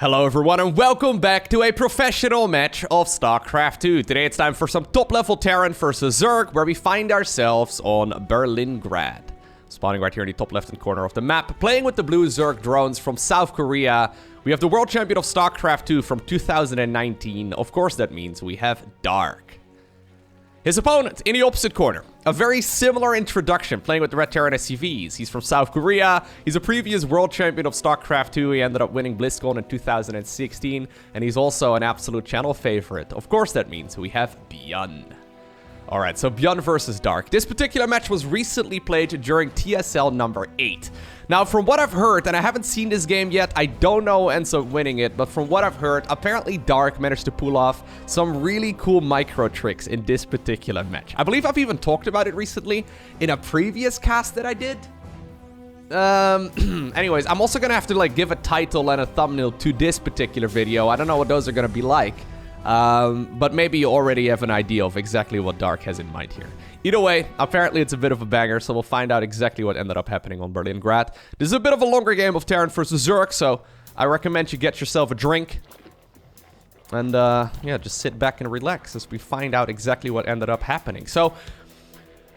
Hello everyone and welcome back to a professional match of StarCraft 2. Today it's time for some top level Terran versus Zerg, where we find ourselves on Berlingrad. Spawning right here in the top left hand corner of the map, playing with the blue Zerg drones from South Korea. We have the world champion of StarCraft 2 from 2019. Of course that means we have Dark. His opponent in the opposite corner, a very similar introduction, playing with the Red Terran SCVs. He's from South Korea. He's a previous world champion of StarCraft 2. He ended up winning BlizzCon in 2016. And he's also an absolute channel favorite. Of course that means we have ByuN. Alright, so ByuN versus Dark. This particular match was recently played during TSL number 8. Now, from what I've heard, and I haven't seen this game yet, I don't know who ends up winning it, but from what I've heard, apparently Dark managed to pull off some really cool micro tricks in this particular match. I believe I've even talked about it recently in a previous cast that I did. Anyways, I'm also gonna have to give a title and a thumbnail to this particular video. I don't know what those are gonna be like. But maybe you already have an idea of exactly what Dark has in mind here. Either way, apparently it's a bit of a banger, so we'll find out exactly what ended up happening on Berlingrad. This is a bit of a longer game of Terran versus Zerg, so I recommend you get yourself a drink. And, yeah, just sit back and relax as we find out exactly what ended up happening. So,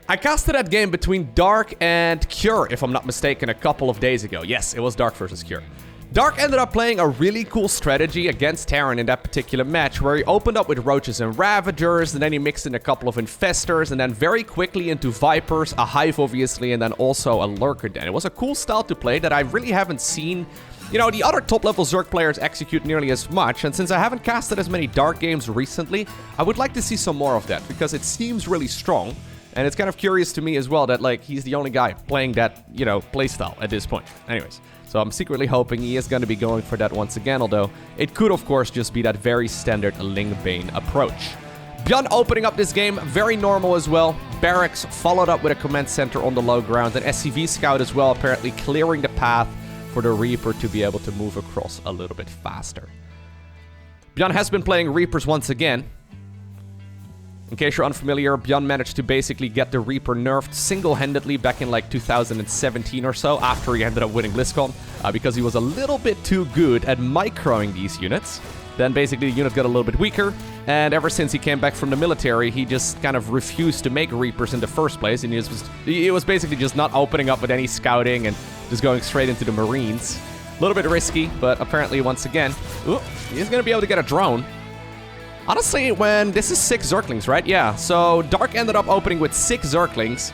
I casted that game between Dark and Cure, if I'm not mistaken, a couple of days ago. Yes, it was Dark versus Cure. Dark ended up playing a really cool strategy against Terran in that particular match, where he opened up with Roaches and Ravagers, and then he mixed in a couple of Infestors, and then very quickly into Vipers, a Hive obviously, and then also a Lurker Den. It was a cool style to play that I really haven't seen, you know, the other top-level Zerg players execute nearly as much, and since I haven't casted as many Dark games recently, I would like to see some more of that, because it seems really strong, and it's kind of curious to me as well that, he's the only guy playing that, you know, playstyle at this point. Anyways. So I'm secretly hoping he is going to be going for that once again, although it could, of course, just be that very standard Ling-Bane approach. ByuN opening up this game, very normal as well. Barracks followed up with a command center on the low ground, and SCV Scout as well, apparently clearing the path for the Reaper to be able to move across a little bit faster. ByuN has been playing Reapers once again. In case you're unfamiliar, ByuN managed to basically get the Reaper nerfed single-handedly back in 2017 or so, after he ended up winning BlizzCon, because he was a little bit too good at microing these units. Then basically the unit got a little bit weaker, and ever since he came back from the military, he just kind of refused to make Reapers in the first place, and he was basically just not opening up with any scouting and just going straight into the Marines. A little bit risky, but apparently once again, he's going to be able to get a drone. Honestly, when this is 6 Zerglings, right? Yeah, so Dark ended up opening with 6 Zerglings.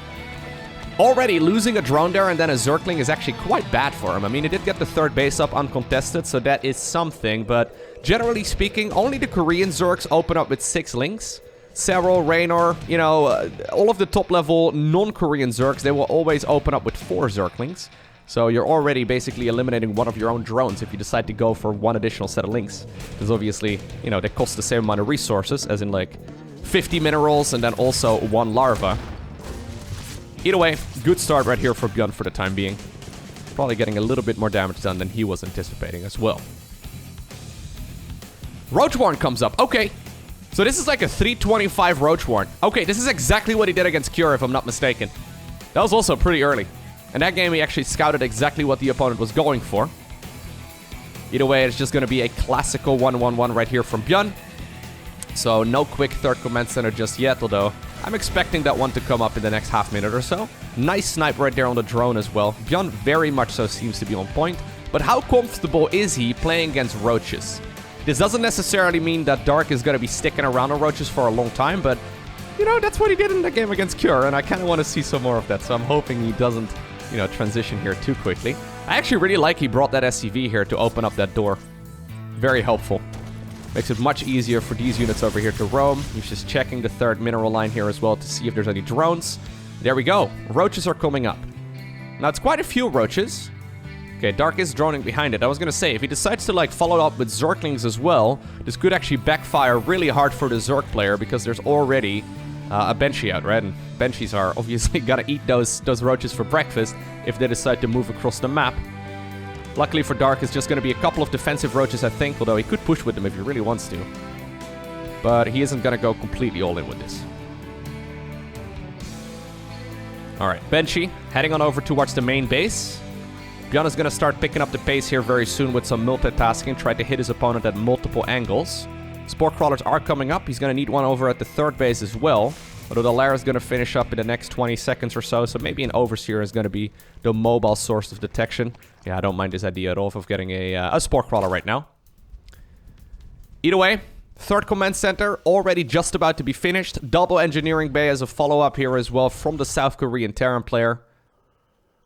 Already losing a drone there and then a Zergling is actually quite bad for him. I mean, he did get the 3rd base up uncontested, so that is something. But generally speaking, only the Korean Zergs open up with 6 Lings. Serral, Raynor, you know, all of the top-level non-Korean Zergs, they will always open up with 4 Zerglings. So you're already basically eliminating one of your own drones if you decide to go for one additional set of links. Because obviously, you know, they cost the same amount of resources, as in 50 minerals and then also 1 larva. Either way, good start right here for ByuN for the time being. Probably getting a little bit more damage done than he was anticipating as well. Roachwarren comes up. Okay. So this is like a 325 Roachwarren. Okay, this is exactly what he did against Cure, if I'm not mistaken. That was also pretty early. And that game, he actually scouted exactly what the opponent was going for. Either way, it's just going to be a classical 1-1-1 right here from ByuN. So no quick 3rd command center just yet, although I'm expecting that one to come up in the next half minute or so. Nice snipe right there on the drone as well. ByuN very much so seems to be on point. But how comfortable is he playing against Roaches? This doesn't necessarily mean that Dark is going to be sticking around on Roaches for a long time, but, you know, that's what he did in the game against Cure, and I kind of want to see some more of that, so I'm hoping he doesn't, you know, transition here too quickly. I actually really like he brought that SCV here to open up that door. Very helpful. Makes it much easier for these units over here to roam. He's just checking the 3rd mineral line here as well to see if there's any drones. There we go. Roaches are coming up. Now, it's quite a few Roaches. Okay, Dark is droning behind it. I was going to say, if he decides to, follow up with Zerglings as well, this could actually backfire really hard for the Zerg player, because there's already a Banshee out, right? And Banshees are obviously gonna eat those Roaches for breakfast if they decide to move across the map. Luckily for Dark, it's just gonna be a couple of defensive Roaches, I think, although he could push with them if he really wants to. But he isn't gonna go completely all in with this. Alright, Banshee heading on over towards the main base. ByuN is going to start picking up the pace here very soon with some multitasking, try to hit his opponent at multiple angles. Spore Crawlers are coming up. He's going to need one over at the third base as well. Although the Lair is going to finish up in the next 20 seconds or so, so maybe an Overseer is going to be the mobile source of detection. Yeah, I don't mind this idea at all of getting a Spore Crawler right now. Either way, third command center already just about to be finished. Double engineering bay as a follow-up here as well from the South Korean Terran player.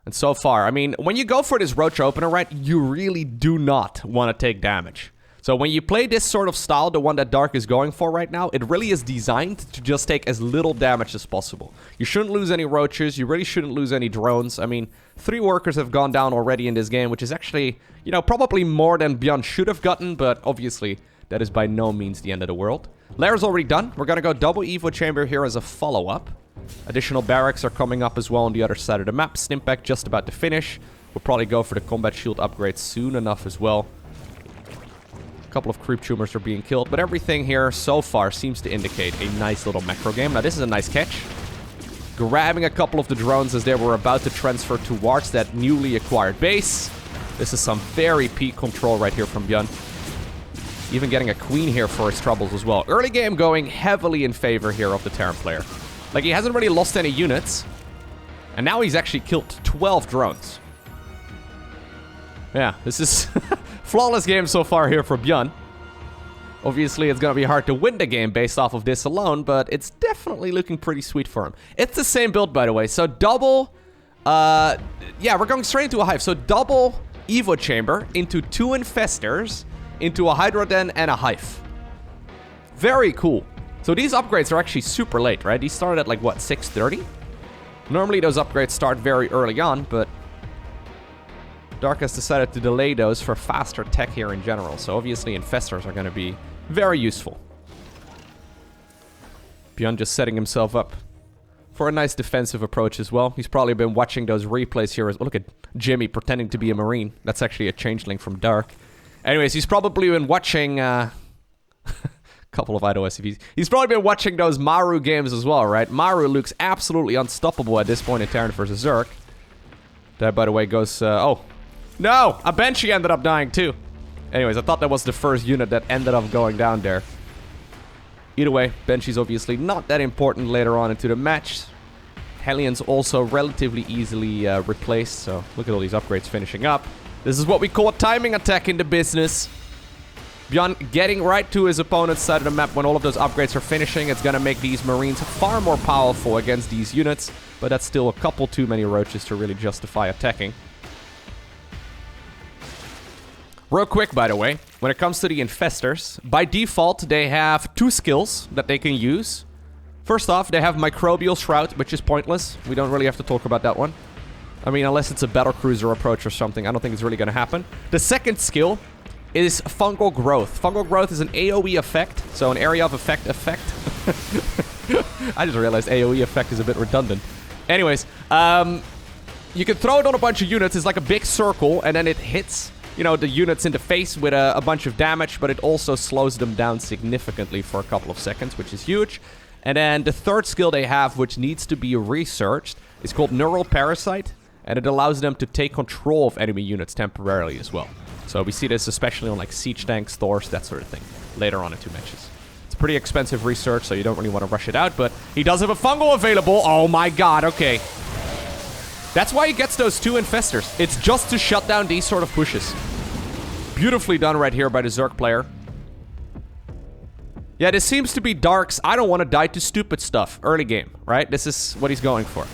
And so far, I mean, when you go for this Roach opener, right, you really do not want to take damage. So when you play this sort of style, the one that Dark is going for right now, it really is designed to just take as little damage as possible. You shouldn't lose any Roaches, you really shouldn't lose any drones. I mean, 3 workers have gone down already in this game, which is actually, you know, probably more than ByuN should have gotten, but obviously that is by no means the end of the world. Lair's already done. We're gonna go double Evo Chamber here as a follow-up. Additional barracks are coming up as well on the other side of the map. Stimpack just about to finish. We'll probably go for the combat shield upgrade soon enough as well. A couple of creep tumors are being killed, but everything here so far seems to indicate a nice little macro game. Now this is a nice catch. Grabbing a couple of the drones as they were about to transfer towards that newly acquired base. This is some very peak control right here from ByuN. Even getting a queen here for his troubles as well. Early game going heavily in favor here of the Terran player. Like, he hasn't really lost any units. And now he's actually killed 12 drones. Yeah, this is flawless game so far here for ByuN. Obviously, it's going to be hard to win the game based off of this alone, but it's definitely looking pretty sweet for him. It's the same build, by the way. So double... yeah, we're going straight into a hive. So double Evo Chamber into 2 Infestors, into a Hydro Den and a hive. Very cool. So these upgrades are actually super late, right? These started at like, what, 6:30? Normally those upgrades start very early on, but Dark has decided to delay those for faster tech here in general. So obviously Infestors are going to be very useful. ByuN just setting himself up for a nice defensive approach as well. He's probably been watching those replays here as well. Look at Jimmy pretending to be a Marine. That's actually a changeling from Dark. Anyways, he's probably been watching... couple of idle SCVs. He's probably been watching those Maru games as well, right? Maru looks absolutely unstoppable at this point in Terran vs. Zerg. That, by the way, goes... oh. No! A Banshee ended up dying, too. Anyways, I thought that was the first unit that ended up going down there. Either way, Banshee's obviously not that important later on into the match. Hellions also relatively easily replaced, so look at all these upgrades finishing up. This is what we call a timing attack in the business. ByuN getting right to his opponent's side of the map when all of those upgrades are finishing. It's going to make these Marines far more powerful against these units, but that's still a couple too many Roaches to really justify attacking. Real quick, by the way, when it comes to the Infestors, by default, they have 2 skills that they can use. First off, they have Microbial Shroud, which is pointless. We don't really have to talk about that one. I mean, unless it's a battlecruiser approach or something, I don't think it's really going to happen. The second skill is Fungal Growth. Fungal Growth is an AoE effect, so an area of effect. I just realized AoE effect is a bit redundant. Anyways, you can throw it on a bunch of units. It's like a big circle, and then it hits, you know, the units in the face with a bunch of damage, but it also slows them down significantly for a couple of seconds, which is huge. And then the third skill they have, which needs to be researched, is called Neural Parasite, and it allows them to take control of enemy units temporarily as well. So we see this especially on like siege tanks, Thors, that sort of thing, later on in 2 matches. It's pretty expensive research, so you don't really want to rush it out, but he does have a fungal available. Oh my god, okay. That's why he gets those 2 Infestors. It's just to shut down these sort of pushes. Beautifully done right here by the Zerg player. Yeah, this seems to be Dark's I don't want to die to stupid stuff early game, right? This is what he's going for.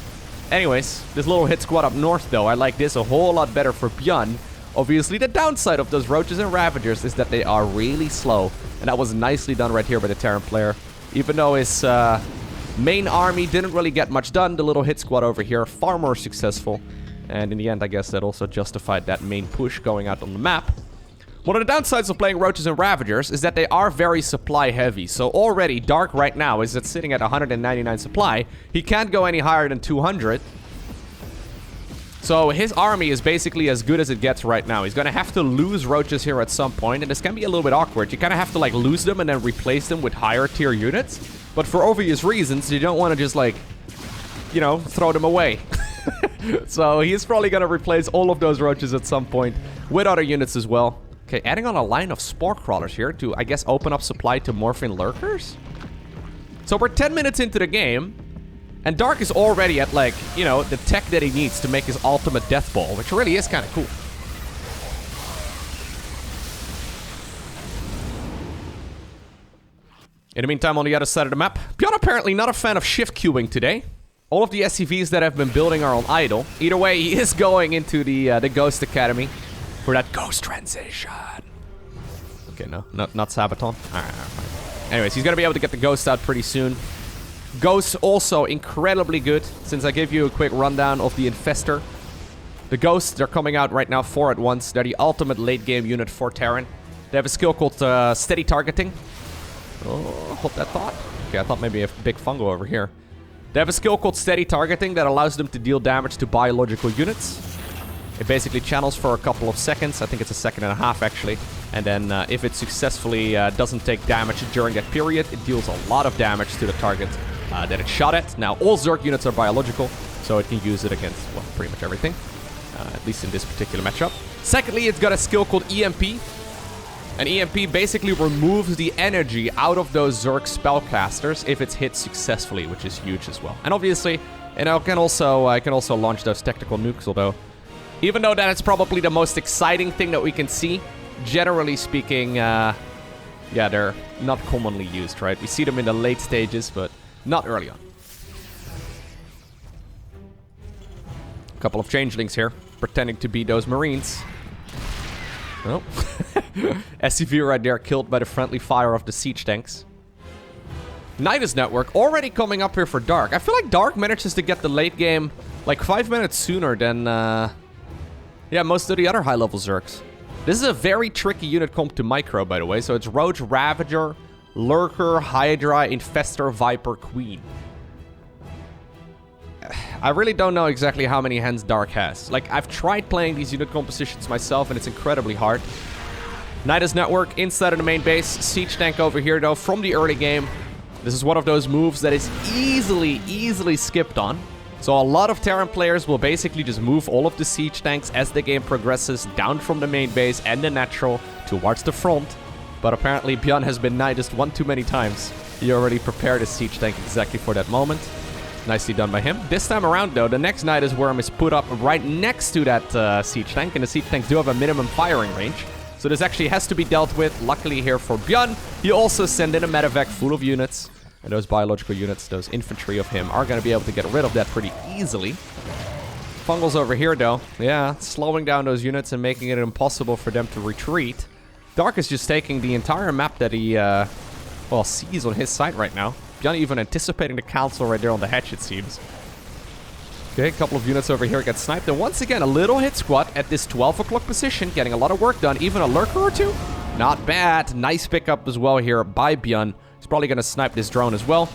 Anyways, this little hit squad up north, though, I like this a whole lot better for ByuN. Obviously, the downside of those Roaches and Ravagers is that they are really slow. And that was nicely done right here by the Terran player. Even though his main army didn't really get much done, the little hit squad over here far more successful. And in the end, I guess that also justified that main push going out on the map. One of the downsides of playing Roaches and Ravagers is that they are very supply heavy. So already, Dark right now is sitting at 199 supply. He can't go any higher than 200. So his army is basically as good as it gets right now. He's going to have to lose Roaches here at some point, and this can be a little bit awkward. You kind of have to like lose them and then replace them with higher tier units. But for obvious reasons, you don't want to just like, you know, throw them away. So he's probably going to replace all of those roaches at some point with other units as well. Okay, adding on a line of spore crawlers here to, I guess, open up supply to morphin lurkers. So we're 10 minutes into the game, and Dark is already at, like, you know, the tech that he needs to make his ultimate death ball, which really is kind of cool. In the meantime, on the other side of the map, ByuN apparently not a fan of shift queuing today. All of the SCVs that have been building are on idle. Either way, he is going into the Ghost Academy for that Ghost transition. Okay, no, not Sabaton. All right, fine. Anyways, he's gonna be able to get the Ghost out pretty soon. Ghosts also incredibly good, since I gave you a quick rundown of the Infestor. The Ghosts, they're coming out right now 4 at once. They're the ultimate late game unit for Terran. They have a skill called Steady Targeting. Oh, hold that thought. Okay, I thought maybe a big fungo over here. They have a skill called Steady Targeting that allows them to deal damage to biological units. It basically channels for a couple of seconds. I think it's a second and a half, actually. And then if it successfully doesn't take damage during that period, it deals a lot of damage to the target that it's shot at. Now, all Zerg units are biological, so it can use it against, well, pretty much everything. At least in this particular matchup. Secondly, it's got a skill called EMP. And EMP basically removes the energy out of those Zerg spellcasters if it's hit successfully, which is huge as well. And obviously, you know, I can also launch those tactical nukes, although even though that is probably the most exciting thing that we can see, generally speaking, yeah, they're not commonly used, right? We see them in the late stages, but not early on. A couple of changelings here, pretending to be those Marines. Oh. SCV right there, killed by the friendly fire of the siege tanks. Nidus Network already coming up here for Dark. I feel like Dark manages to get the late game like 5 minutes sooner than yeah, most of the other high-level Zergs. This is a very tricky unit comp to Micro, by the way. So it's Roach, Ravager, Lurker, Hydra, Infestor, Viper, Queen. I really don't know exactly how many hands Dark has. Like, I've tried playing these unit compositions myself, and it's incredibly hard. Nidus Network inside of the main base. Siege tank over here, though, from the early game. This is one of those moves that is easily skipped on. So a lot of Terran players will basically just move all of the siege tanks as the game progresses down from the main base and the natural towards the front. But apparently ByuN has been Nidus'd one too many times. He already prepared his siege tank exactly for that moment. Nicely done by him. This time around, though, the next Nidus Worm is put up right next to that siege tank, and the siege tanks do have a minimum firing range. So this actually has to be dealt with. Luckily here for ByuN, he also sent in a medevac full of units. And those biological units, those infantry of him, are going to be able to get rid of that pretty easily. Fungals over here, though. Yeah, slowing down those units and making it impossible for them to retreat. Dark is just taking the entire map that he, well, sees on his side right now. ByuN even anticipating the council right there on the hatch, it seems. Okay, a couple of units over here get sniped. And once again, a little hit squad at this 12 o'clock position, getting a lot of work done. Even a lurker or two. Not bad. Nice pickup as well here by ByuN. He's probably going to snipe this drone as well.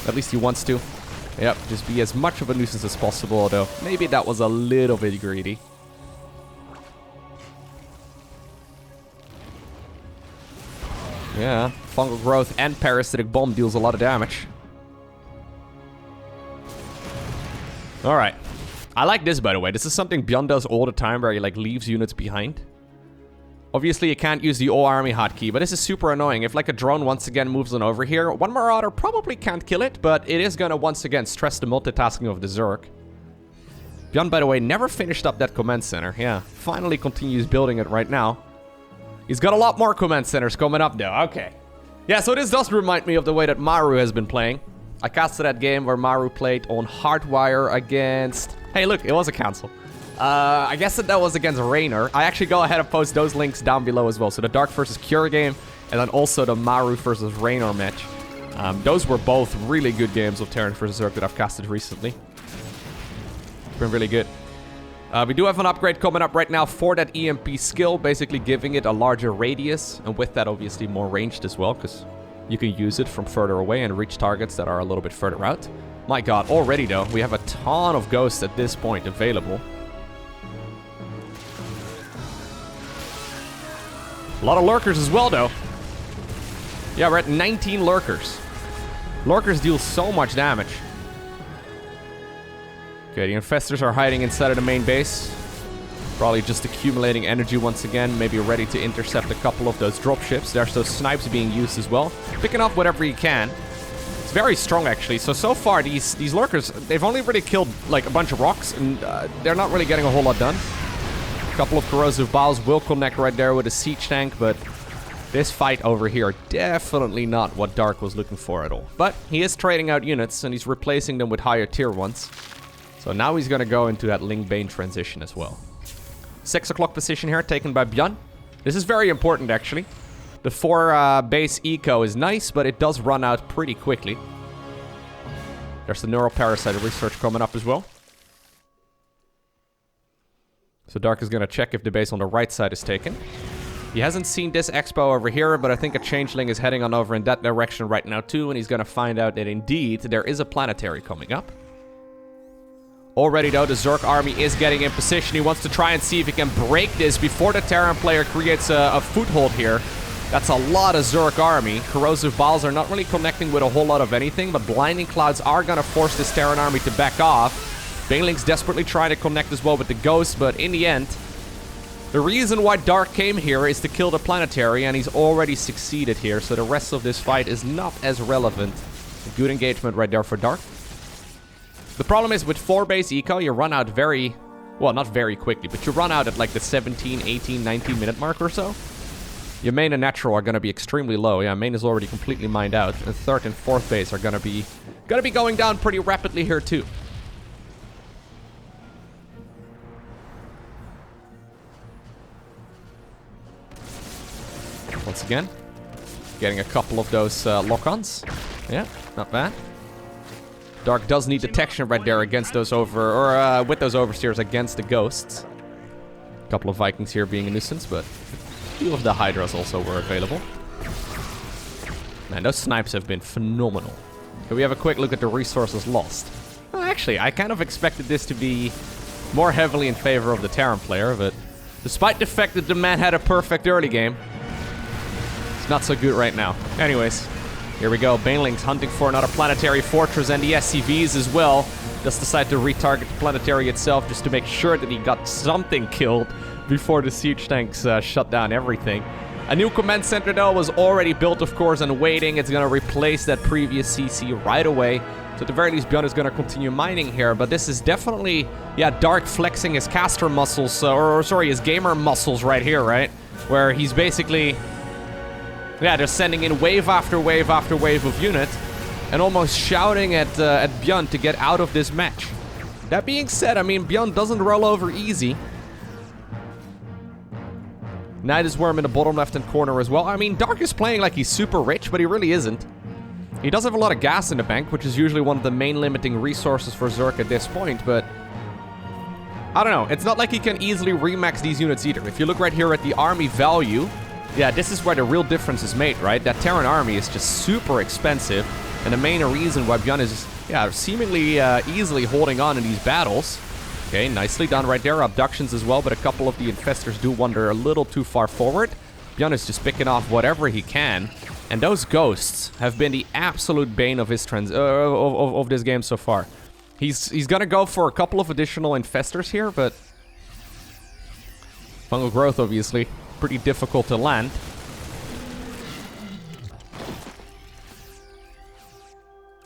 At least he wants to. Yep, just be as much of a nuisance as possible, although maybe that was a little bit greedy. Yeah, fungal growth and parasitic bomb deals a lot of damage. Alright. I like this, by the way. This is something ByuN does all the time, where he, like, leaves units behind. Obviously, you can't use the all-army hotkey, but this is super annoying. If, like, a drone once again moves on over here, one Marauder probably can't kill it, but it is gonna once again stress the multitasking of the Zerg. ByuN, by the way, never finished up that command center. Yeah, finally continues building it right now. He's got a lot more command centers coming up, though. Okay. Yeah, so this does remind me of the way that Maru has been playing. I casted that game where Maru played on Hardwire against... Hey, look, it was a council. I guess that was against Raynor. I actually go ahead and post those links down below as well. So the Dark versus Cure game, and then also the Maru versus Raynor match. Those were both really good games of Terran versus Zerg that I've casted recently. It's been really good. We do have an upgrade coming up right now for that EMP skill, basically giving it a larger radius, and with that obviously more ranged as well, because you can use it from further away and reach targets that are a little bit further out. My god, already though, we have a ton of ghosts at this point available. A lot of lurkers as well, though. Yeah, we're at 19 lurkers. Lurkers deal so much damage. Okay, the infestors are hiding inside of the main base. Probably just accumulating energy once again, maybe ready to intercept a couple of those dropships. There's those snipes being used as well. Picking up whatever you can. It's very strong, actually. So far, these lurkers, they've only really killed, like, a bunch of rocks, and they're not really getting a whole lot done. A couple of corrosive bows will connect right there with a siege tank, but this fight over here, definitely not what Dark was looking for at all. But he is trading out units, and he's replacing them with higher tier ones. So now he's going to go into that Ling Bane transition as well. 6 o'clock position here, taken by ByuN. This is very important, actually. The 4 base eco is nice, but it does run out pretty quickly. There's the neural parasite research coming up as well. So Dark is going to check if the base on the right side is taken. He hasn't seen this expo over here, but I think a changeling is heading on over in that direction right now too, and he's going to find out that indeed there is a planetary coming up. Already though, the Zerg army is getting in position. He wants to try and see if he can break this before the Terran player creates a foothold here. That's a lot of Zerg army. Corrosive balls are not really connecting with a whole lot of anything, but blinding clouds are going to force this Terran army to back off. Baneling's desperately trying to connect as well with the ghost, but in the end, the reason why Dark came here is to kill the planetary, and he's already succeeded here, so the rest of this fight is not as relevant. A good engagement right there for Dark. The problem is with 4 base eco, you run out very, well, not very quickly, but you run out at like the 17, 18, 19 minute mark or so. Your main and natural are going to be extremely low. Yeah, main is already completely mined out. And 3rd and 4th base are going to be going down pretty rapidly here too. Once again, getting a couple of those lock-ons. Yeah, not bad. Dark does need detection right there against those with those oversteers against the ghosts. A couple of Vikings here being a nuisance, but a few of the Hydras also were available. Man, those snipes have been phenomenal. Can we have a quick look at the resources lost? Well, actually, I kind of expected this to be more heavily in favor of the Terran player, but despite the fact that the man had a perfect early game, it's not so good right now. Anyways. Here we go, Baneling's hunting for another planetary fortress and the SCVs as well. Just decide to retarget the planetary itself just to make sure that he got something killed before the siege tanks shut down everything. A new command center though was already built, of course, and waiting. It's going to replace that previous CC right away. So at the very least, ByuN is going to continue mining here, but this is definitely, yeah, Dark flexing his caster muscles, his gamer muscles right here, right? Where he's basically... yeah, they're sending in wave after wave after wave of unit and almost shouting at ByuN to get out of this match. That being said, I mean, ByuN doesn't roll over easy. Nidus Worm in the bottom left-hand corner as well. I mean, Dark is playing like he's super rich, but he really isn't. He does have a lot of gas in the bank, which is usually one of the main limiting resources for Zerg at this point, but... I don't know, it's not like he can easily remax these units either. If you look right here at the army value... yeah, this is where the real difference is made, right? That Terran army is just super expensive, and the main reason why ByuN is, yeah, seemingly easily holding on in these battles. Okay, nicely done right there. Abductions as well, but a couple of the infestors do wander a little too far forward. ByuN is just picking off whatever he can, and those ghosts have been the absolute bane of his of this game so far. He's gonna go for a couple of additional infestors here, but fungal growth, obviously. Pretty difficult to land.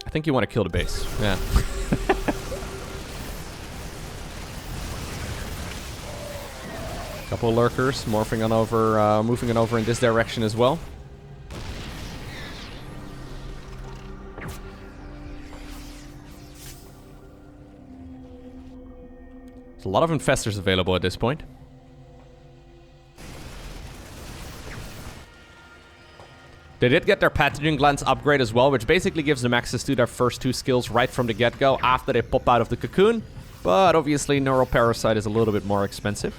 I think you want to kill the base. Yeah. Couple of lurkers moving on over in this direction as well. There's a lot of infestors available at this point. They did get their pathogen glands upgrade as well, which basically gives them access to their first 2 skills right from the get-go after they pop out of the cocoon. But obviously, Neural Parasite is a little bit more expensive.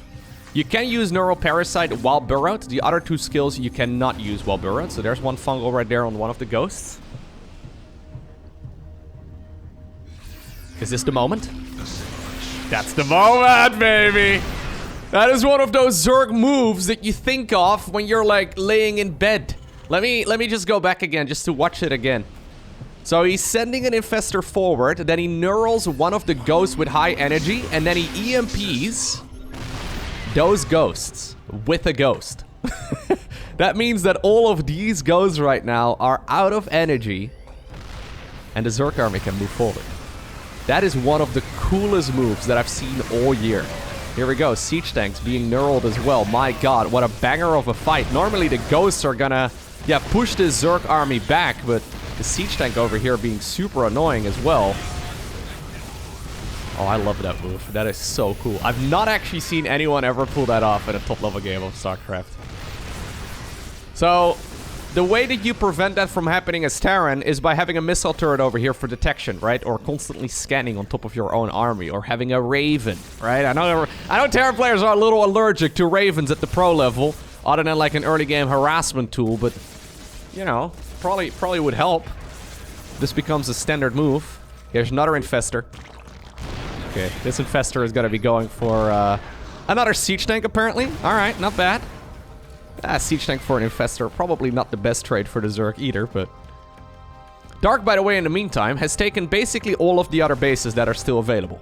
You can use Neural Parasite while burrowed. The other 2 skills you cannot use while burrowed. So there's one fungal right there on one of the ghosts. Is this the moment? That's the moment, baby! That is one of those Zerg moves that you think of when you're like laying in bed. Let me just go back again just to watch it again. So he's sending an infestor forward, then he neurals one of the ghosts with high energy, and then he EMPs those ghosts with a ghost. That means that all of these ghosts right now are out of energy, and the Zerg army can move forward. That is one of the coolest moves that I've seen all year. Here we go, siege tanks being neuraled as well. My god, what a banger of a fight. Normally the ghosts are gonna, yeah, push the Zerg army back, but the siege tank over here being super annoying as well. Oh, I love that move. That is so cool. I've not actually seen anyone ever pull that off in a top-level game of StarCraft. So, the way that you prevent that from happening as Terran is by having a missile turret over here for detection, right? Or constantly scanning on top of your own army, or having a Raven, right? I know Terran players are a little allergic to Ravens at the pro level, other than like an early game harassment tool, but, you know, probably would help. This becomes a standard move. Here's another infestor. Okay, this infestor is gonna be going for another siege tank apparently. Alright, not bad. Siege tank for an infestor, probably not the best trade for the Zerg either, but... Dark, by the way, in the meantime, has taken basically all of the other bases that are still available.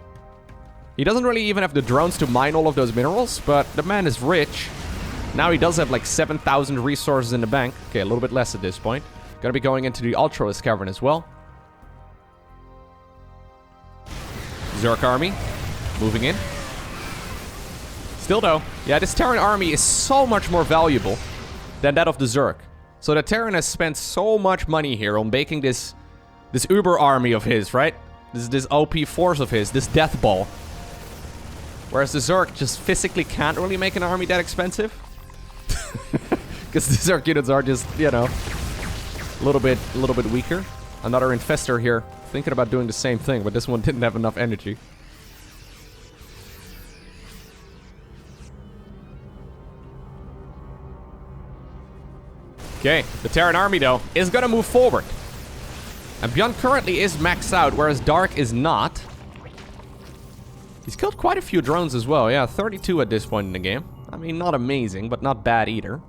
He doesn't really even have the drones to mine all of those minerals, but the man is rich. Now he does have like 7,000 resources in the bank. Okay, a little bit less at this point. Gonna be going into the Ultralisk Cavern as well. Zerg army, moving in. Still though, yeah, this Terran army is so much more valuable than that of the Zerg. So the Terran has spent so much money here on making this Uber army of his, right? This OP force of his, this death ball. Whereas the Zerg just physically can't really make an army that expensive. Because the Zerg units are just, you know, a little bit weaker. Another infestor here. Thinking about doing the same thing, but this one didn't have enough energy. Okay, the Terran army, though, is gonna move forward. And ByuN currently is maxed out, whereas Dark is not. He's killed quite a few drones as well. Yeah, 32 at this point in the game. I mean, not amazing, but not bad either.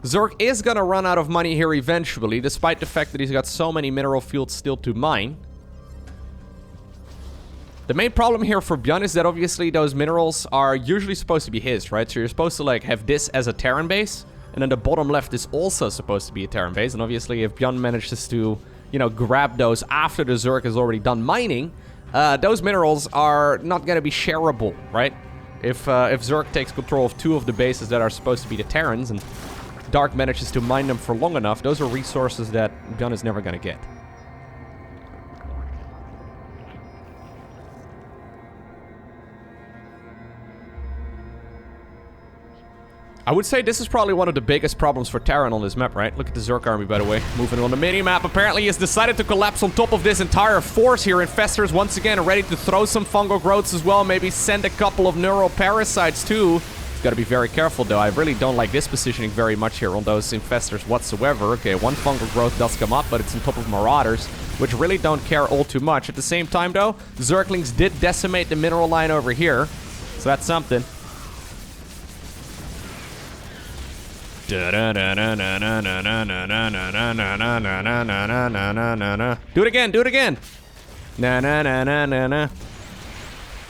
Zerg is gonna run out of money here eventually, despite the fact that he's got so many mineral fields still to mine. The main problem here for ByuN is that obviously those minerals are usually supposed to be his, right? So you're supposed to like have this as a Terran base, and then the bottom left is also supposed to be a Terran base. And obviously if ByuN manages to, you know, grab those after the Zerg has already done mining, those minerals are not gonna be shareable, right? If Zerg takes control of two of the bases that are supposed to be the Terrans, and Dark manages to mine them for long enough, those are resources that ByuN is never gonna get. I would say this is probably one of the biggest problems for Terran on this map, right? Look at the Zerg army, by the way, moving on the mini-map. Apparently, he has decided to collapse on top of this entire force here. Infestors, once again, are ready to throw some fungal growths as well. Maybe send a couple of neural parasites, too. He's got to be very careful, though. I really don't like this positioning very much here on those infestors whatsoever. Okay, one fungal growth does come up, but it's on top of Marauders, which really don't care all too much. At the same time, though, Zerglings did decimate the mineral line over here, so that's something. Do it again, do it again. Na na na na na na.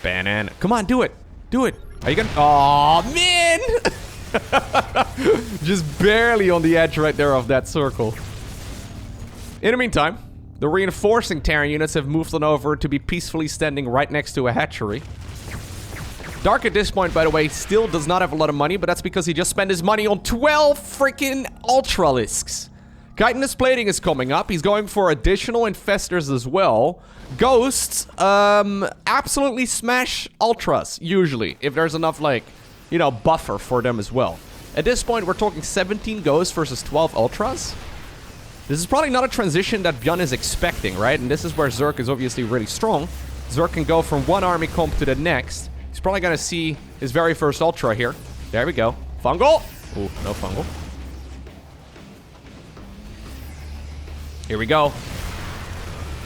Banana. Come on, do it. Do it. Are you gonna? Oh man! Just barely on the edge right there of that circle. In the meantime, the reinforcing Terran units have moved on over to be peacefully standing right next to a hatchery. Dark at this point, by the way, still does not have a lot of money, but that's because he just spent his money on 12 freaking Ultralisks. Chitinous plating is coming up. He's going for additional infestors as well. Ghosts, absolutely smash Ultras, usually, if there's enough, like, you know, buffer for them as well. At this point, we're talking 17 Ghosts versus 12 Ultras. This is probably not a transition that ByuN is expecting, right? And this is where Zerg is obviously really strong. Zerg can go from one army comp to the next. He's probably gonna see his very first Ultra here. There we go. Fungal! Ooh, no fungal. Here we go.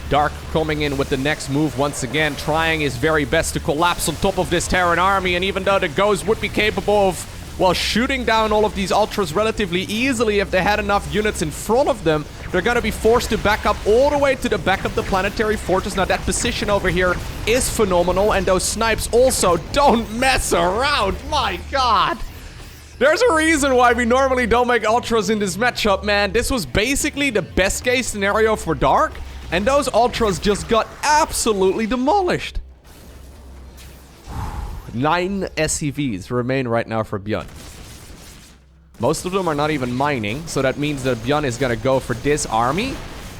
Dark coming in with the next move once again, trying his very best to collapse on top of this Terran army, and even though the Ghost would be capable of while shooting down all of these Ultras relatively easily. If they had enough units in front of them, they're going to be forced to back up all the way to the back of the planetary fortress. Now, that position over here is phenomenal, and those snipes also don't mess around. My God. There's a reason why we normally don't make Ultras in this matchup, man. This was basically the best case scenario for Dark, and those Ultras just got absolutely demolished. 9 SCVs remain right now for ByuN. Most of them are not even mining, so that means that ByuN is going to go for this army,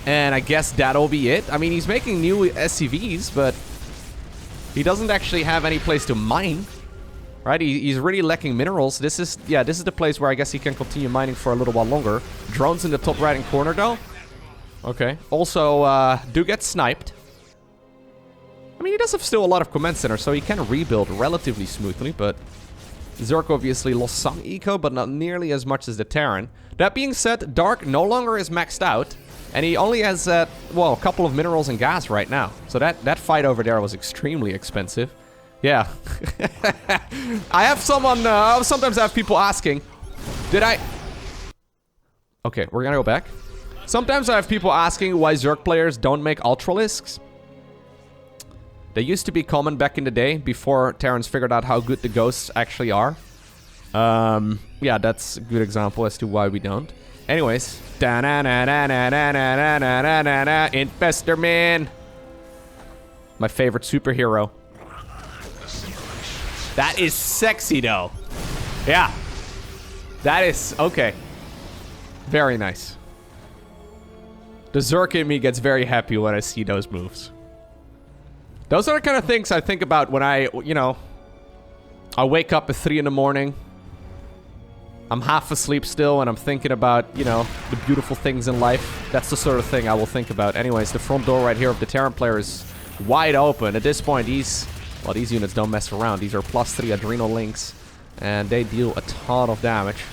and I guess that'll be it. I mean, he's making new SCVs, but he doesn't actually have any place to mine. Right, he's really lacking minerals. This is the place where I guess he can continue mining for a little while longer. Drones in the top right-hand corner, though. Okay. Also, do get sniped. I mean, he does have still a lot of command centers, so he can rebuild relatively smoothly, but Zerg obviously lost some eco, but not nearly as much as the Terran. That being said, Dark no longer is maxed out, and he only has, well, a couple of minerals and gas right now. So that fight over there was extremely expensive. Yeah. I have someone, sometimes I have people asking, Okay, we're gonna go back. Sometimes I have people asking why Zerg players don't make Ultralisks. They used to be common back in the day, before Terrans figured out how good the ghosts actually are. Yeah, that's a good example as to why we don't. Anyways. Infestor Man. My favorite superhero. That is sexy, though. Yeah. That is... okay. Very nice. The Zerg in me gets very happy when I see those moves. Those are the kind of things I think about when I, you know... I wake up at 3 in the morning. I'm half asleep still, and I'm thinking about, you know, the beautiful things in life. That's the sort of thing I will think about. Anyways, the front door right here of the Terran player is wide open. At this point, well, these units don't mess around. These are +3 Adrenal Links, and they deal a ton of damage.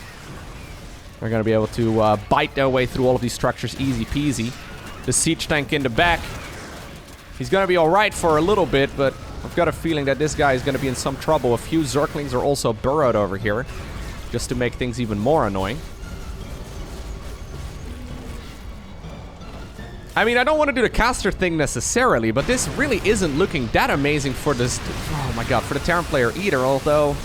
They're going to be able to bite their way through all of these structures easy peasy. The siege tank in the back. He's going to be alright for a little bit, but I've got a feeling that this guy is going to be in some trouble. A few Zerglings are also burrowed over here, just to make things even more annoying. I mean, I don't want to do the caster thing necessarily, but this really isn't looking that amazing for this... oh my god, for the Terran player either, although...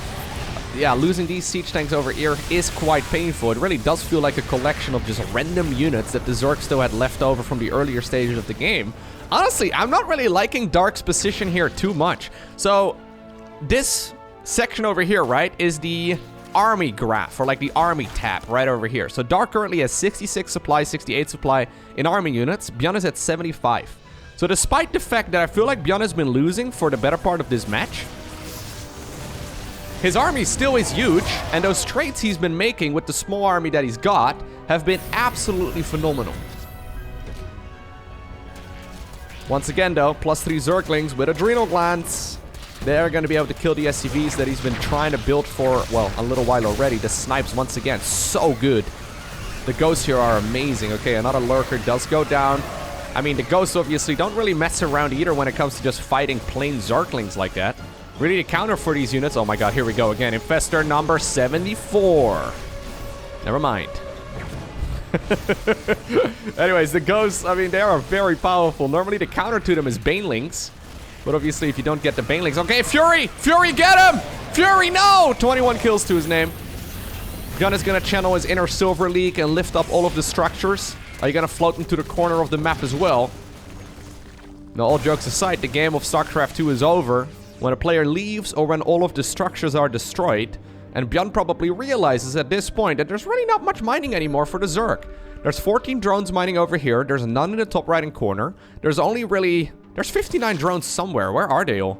yeah, losing these siege tanks over here is quite painful. It really does feel like a collection of just random units that the Zerg still had left over from the earlier stages of the game. Honestly, I'm not really liking Dark's position here too much. So, this section over here, right, is the army graph, or like the army tab right over here. So Dark currently has 66 supply, 68 supply in army units. ByuN is at 75. So despite the fact that I feel like ByuN has been losing for the better part of this match, his army still is huge, and those trades he's been making with the small army that he's got have been absolutely phenomenal. Once again though, +3 Zerglings with Adrenal Glands. They're going to be able to kill the SCVs that he's been trying to build for, well, a little while already. The snipes, once again, so good. The ghosts here are amazing. Okay, another lurker does go down. I mean, the ghosts obviously don't really mess around either when it comes to just fighting plain Zerglings like that. Really to counter for these units. Oh my god, here we go again. Infestor number 74. Never mind. Anyways, the ghosts, I mean, they are very powerful. Normally the counter to them is Banelings. But obviously, if you don't get the Banelings... okay, Fury! Fury, get him! Fury, no! 21 kills to his name. ByuN is going to channel his inner Silver League and lift up all of the structures. Are you going to float into the corner of the map as well? Now, all jokes aside, the game of StarCraft 2 is over when a player leaves or when all of the structures are destroyed. And ByuN probably realizes at this point that there's really not much mining anymore for the Zerg. There's 14 drones mining over here. There's none in the top right-hand corner. There's only really... there's 59 drones somewhere. Where are they all?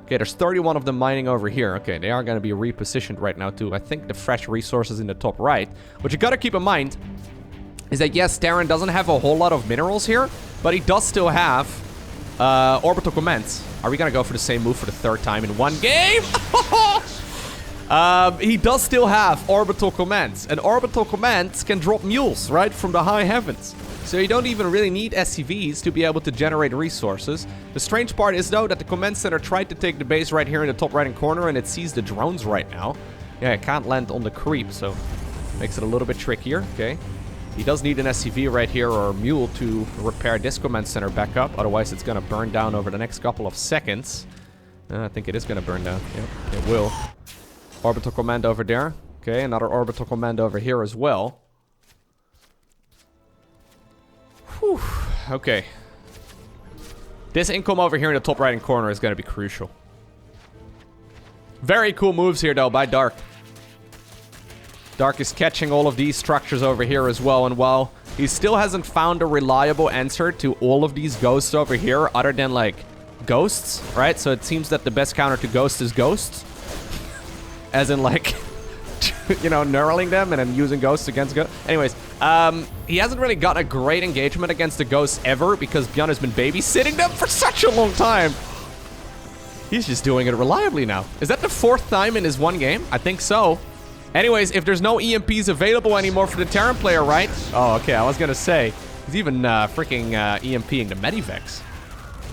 Okay, there's 31 of them mining over here. Okay, they are going to be repositioned right now too. I think the fresh resources in the top right. What you got to keep in mind is that, yes, Terran doesn't have a whole lot of minerals here, but he does still have orbital commands. Are we going to go for the same move for the third time in one game? He does still have orbital commands, and orbital commands can drop mules, right, from the high heavens. So you don't even really need SCVs to be able to generate resources. The strange part is, though, that the command center tried to take the base right here in the top right-hand corner, and it sees the drones right now. Yeah, it can't land on the creep, so makes it a little bit trickier. Okay. He does need an SCV right here or a mule to repair this command center back up. Otherwise, it's going to burn down over the next couple of seconds. I think it is going to burn down. Yep, it will. Orbital command over there. Okay, another orbital command over here as well. Whew. Okay. This income over here in the top right-hand corner is going to be crucial. Very cool moves here, though, by Dark. Dark is catching all of these structures over here as well, and while he still hasn't found a reliable answer to all of these ghosts over here, other than, like, ghosts, right? So it seems that the best counter to ghosts is ghosts. As in, like, you know, knurling them and then using ghosts against ghosts. Anyways, he hasn't really got a great engagement against the ghosts ever because ByuN has been babysitting them for such a long time. He's just doing it reliably now. Is that the 4th time in his one game? I think so. Anyways, if there's no EMPs available anymore for the Terran player, right? Oh, okay, I was gonna say. He's even freaking EMPing the Medivacs.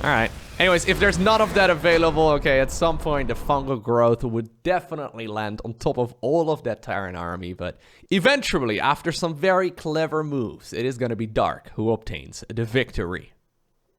Alright. Anyways, if there's none of that available, okay, at some point the fungal growth would definitely land on top of all of that Terran army, but eventually, after some very clever moves, it is gonna be Dark who obtains the victory.